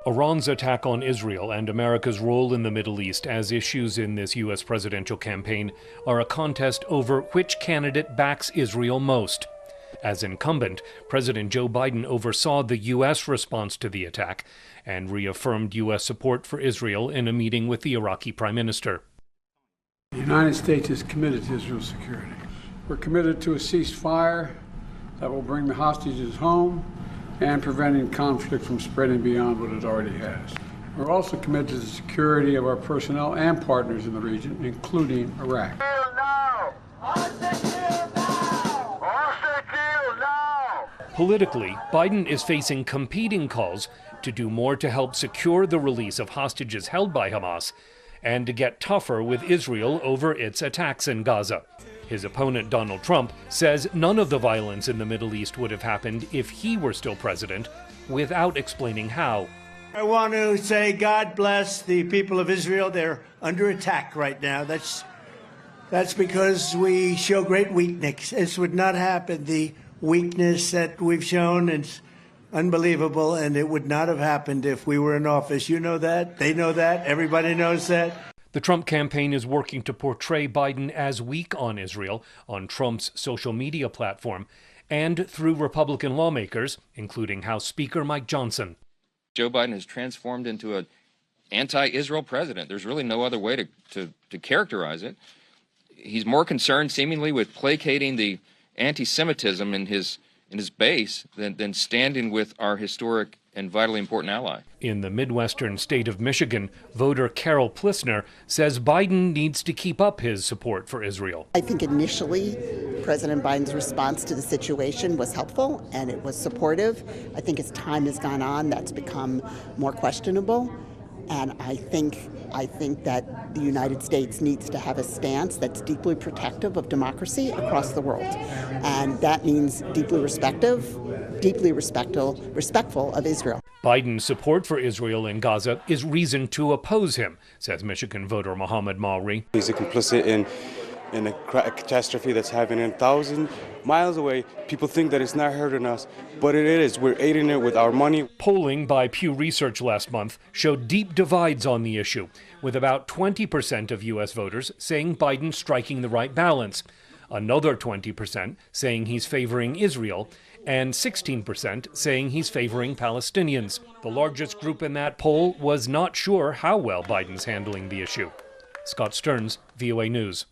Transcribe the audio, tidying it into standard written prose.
Iran's attack on Israel and America's role in the Middle East as issues in this U.S. presidential campaign are a contest over which candidate backs Israel most. As incumbent, President Joe Biden oversaw the U.S. response to the attack and reaffirmed U.S. support for Israel in a meeting with the Iraqi Prime Minister. The United States is committed to Israel's security. We're committed to a ceasefire that will bring the hostages home and preventing conflict from spreading beyond what it already has. We're also committed to the security of our personnel and partners in the region, including Iraq. Politically, Biden is facing competing calls to do more to help secure the release of hostages held by Hamas and to get tougher with Israel over its attacks in Gaza. His opponent, Donald Trump, says none of the violence in the Middle East would have happened if he were still president, without explaining how. I want to say God bless the people of Israel. They're under attack right now. That's because we show great weakness. This would not happen. The weakness that we've shown is unbelievable, and it would not have happened if we were in office. You know that. They know that. Everybody knows that. The Trump campaign is working to portray Biden as weak on Israel on Trump's social media platform and through Republican lawmakers, including House Speaker Mike Johnson. Joe Biden has transformed into an anti-Israel president. There's really no other way to characterize it. He's more concerned, seemingly, with placating the anti-Semitism in his base than standing with our historic and vitally important ally. In the Midwestern state of Michigan, voter Carol Plissner says Biden needs to keep up his support for Israel. I think initially President Biden's response to the situation was helpful and it was supportive. I think as time has gone on, that's become more questionable. And I think that the United States needs to have a stance that's deeply protective of democracy across the world. And that means deeply respectful of Israel. Biden's support for Israel in Gaza is reason to oppose him, says Michigan voter Mohammed Mauri. He's a complicit in a catastrophe that's happening 1,000 miles away. People think that it's not hurting us, but it is. We're aiding it with our money. Polling by Pew Research last month showed deep divides on the issue, with about 20% of U.S. voters saying Biden's striking the right balance, another 20% saying he's favoring Israel, and 16% saying he's favoring Palestinians. The largest group in that poll was not sure how well Biden's handling the issue. Scott Stearns, VOA News.